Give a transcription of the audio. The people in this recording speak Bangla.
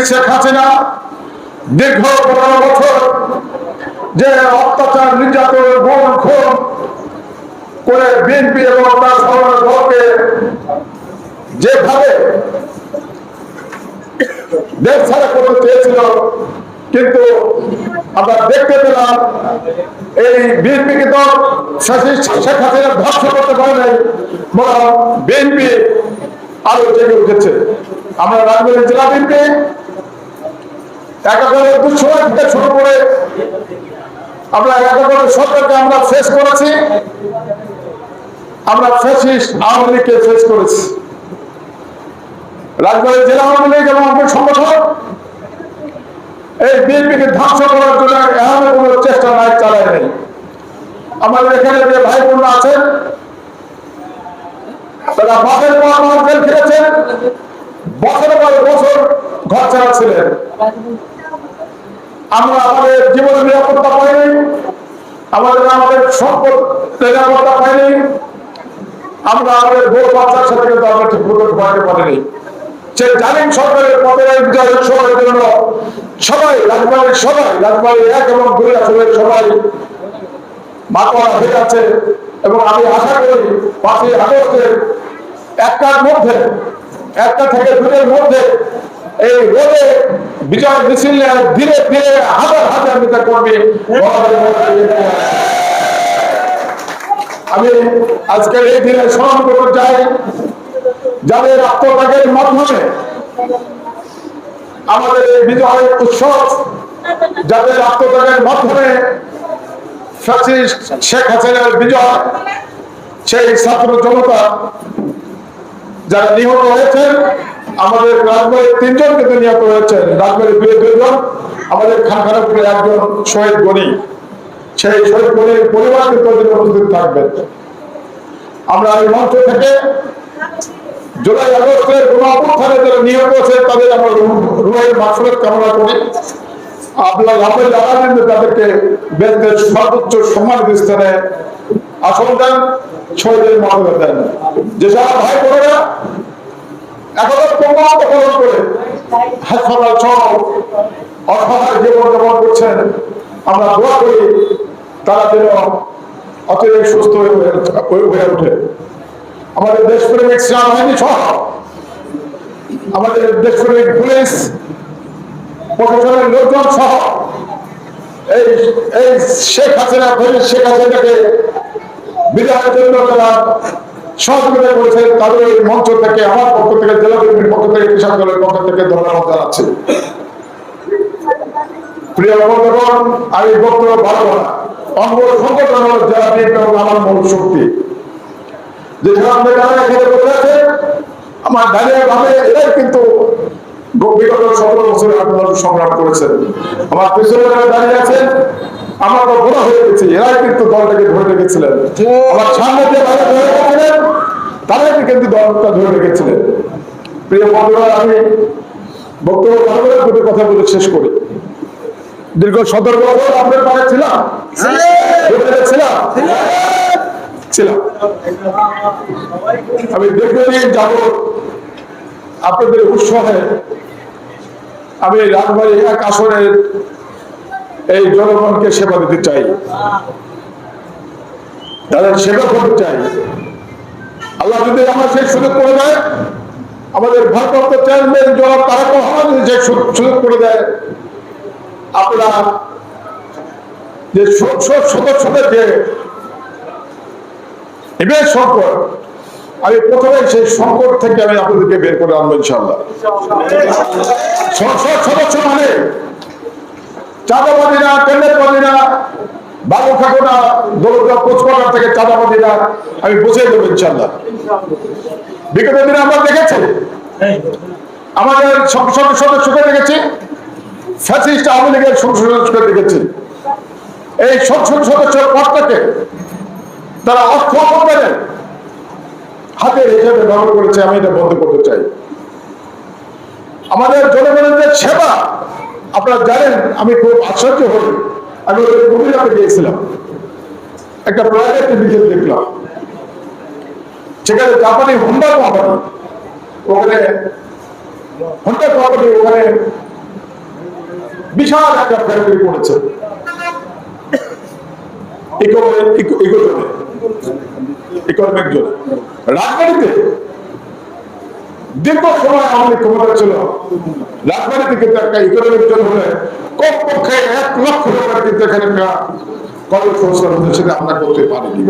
শেখ হাসিনা দীর্ঘ 15 বছর যে অত্যাচার, নির্যাতন, গুম খুন করে বিএনপি এবং তার সরকার দলকে যেভাবে দেশ ছাড়া করতে চেয়েছিল, কিন্তু আমরা দেখতে পেলাম এই বিএনপি কিন্তু শেখ হাসিনা ধ্বংস করতে পারে নাই, বরং বিএনপি আরো জেগে উঠেছে। আমরা রাজবাড়ী জেলা বিএনপি একাধারে দুঃসময় থেকে শুরু করে আমরা একাধারে সরকারকে আমরা ফেস করেছি, আমরা ফ্যাসিস্ট আওয়ামী লীগকে ফেস করেছি। রাজবাড়ী জেলা আওয়ামী লীগ এবং আমাদের সংগঠন এই বিএনপিকে ধ্বংস করার জন্য এমন কোন চেষ্টা নাই, চালায় নেই। আমাদের এখানে যে ভাই বোনরা আছেন তারা বাপের পর মাস জেল খেলেছেন, বছরের পর বছর ঘর ছাড়া ছিলেন। আমরা আমাদের জীবনের নিরাপত্তা পাইনি, আমাদের সম্পদ নিরাপত্তা পাইনি, আমরা আমাদের বউ বাচ্চার সাথে কিন্তু আমরা ঠিক মতো ঘুমাতে পারিনি। সেই জালিম সরকারের পতনের বিজয়ের সময়ের জন্য সবাই রাজবাড়ী 1 এবং 2 আসলে সবাই মাতোয়ারা হয়ে আছে। এবং আমি আশা করি 5ই আগস্টের 1টা থেকে 2টার মধ্যে এই রোডে বিজয় মিছিল ধীরে ধীরে হাজার নেতা কর্মী। আমি আজকের এই দিনে স্মরণ করতে চাই যাদের আত্মত্যাগের মাধ্যমে আমাদের এই বিজয় উৎসব, যাদের আত্মত্যাগের মাধ্যমে ফ্যাসিস্ট শেখ হাসিনার বিজয়, সেই ছাত্র জনতা যারা নিহত হয়েছেন, আমাদের রাজবাড়ির 3 জন কিন্তু নিহত হয়েছেন, রাজবাড়ির 2 জন, আমাদের খানখানাপুরে 1 জন শহীদ গণি। সেই শহীদ গণির পরিবার কিন্তু উপস্থিত থাকবেন। আমরা এই মঞ্চ থেকে জুলাই আগস্টের গণঅভ্যুত্থানে যারা নিহত হয়েছে তাদের আমরা রুহের মাগফিরাত কামনা করি। আপনার রাবের লাগাবেন তাদেরকে বেদের সর্বোচ্চ সম্মানিত স্থানে আসন দেন, শহীদের মর্যাদা দেন। যেসব ভাই বোনেরা এখনো প্রমাণ দখল করে হাসপাতাল সহ অসহায় জীবনযাপন করছেন, আমরা দোয়া করি তারা যেন অতিরিক্ত সুস্থ হয়ে ওঠে। আমাদের দেশপ্রেমিক সেনাবাহিনী সহ আমাদের দেশপ্রেমিক পুলিশ প্রশাসনের লোকজন সহ এই শেখ হাসিনাকে বিদায়ের জন্য যারা সহযোগিতা করেছেন তাদের এই মঞ্চ থেকে আমার পক্ষ থেকে, জেলা বিএনপির পক্ষ থেকে, কৃষক দলের পক্ষ থেকে ধন্যবাদ জানাচ্ছি। প্রিয় বন্ধুগণ, আমি বক্তব্য বাড়াবো না। অঙ্গ সংগঠন হল জেলা বিএনপি এবং আমার মূল শক্তি। যেসব নেতারা এখানে বসে আছে আমার ডালিয়া ভাবে এরাই কিন্তু বিগত 17 বছরে আন্দোলন সংগ্রাম করেছেন। আমার পিছনে যারা দাঁড়িয়ে আছেন আমরা তো বড় হয়ে গেছি, এরাই কিন্তু দলটাকে ধরে রেখেছিলেন। আমার সামনে যে ভাইরা ধরে রেখেছিলেন তারাই কিন্তু দলটা ধরে রেখেছিলেন। প্রিয় বন্ধুরা, আমি বক্তব্য কথা বলে শেষ করি। দীর্ঘ 17 বছর আপনার পাশে ছিলাম। আমি দীর্ঘদিন যাবত আপনাদের উৎসাহে আমি রাজবাড়ী 1 আসনের এই জনগণকে সেবা দিতে চাই, তাদের সেবা করতে চাই। আল্লাহ যদি আমার সেই সুযোগ করে দেয়, আমাদের ভারপ্রাপ্ত চেয়ারম্যান জনাব তারেক রহমান যে সুযোগ করে দেয়, আপনারা যে সদস্যদের যে ইমেজ সংকট, আমি প্রথমে সেই সংকট থেকে আমি আপনাদেরকে বের করে আনবো ইনশাআল্লাহ। সংসদ সদস্য মানে চাঁদাবাদীরা, টেন্ডারবাদীরা, বাবু ঠাকুরা, দৌলতরা, কোচপাড়ার থেকে চাঁদাবাদীরা আমি বুঝিয়ে দেবো ইনশাআল্লাহ। বিগত দিনে আমরা দেখেছি, আমাদের সংসদ সদস্যকে দেখেছি, ফ্যাসিস্ট আওয়ামী লীগের সংসদ সদস্যকে দেখেছি। এই সংসদ সদস্যের পদটাকে তারা অর্থ অপব্যয়ের হাতের হিসেবে ব্যবহার করেছে। আমি এটা বন্ধ করতে চাই। আমাদের জনগণের যে সেবা আপনারা জানেন, আমি খুব আশ্চর্য হই। আমি গুজরাটে গিয়েছিলাম, একটা প্রাইভেট মেডিকেল দেখলাম, সেখানে জাপানি হোন্ডা কোম্পানি ওখানে হন্ডা কোম্পানি ওখানে বিশাল একটা ফ্যাক্টরি করেছে ইকোনমিক জোন। রাজবাড়িতে দীর্ঘ সময় আমাদের ক্ষমতা ছিল, রাজবাড়িতে কিন্তু একটা ইকোনমিক জোন হলে কমপক্ষে 1 লক্ষ টাকার কিন্তু এখানে একটা কর্মসংস্থান হচ্ছে, সেটা আমরা করতে পারিনি।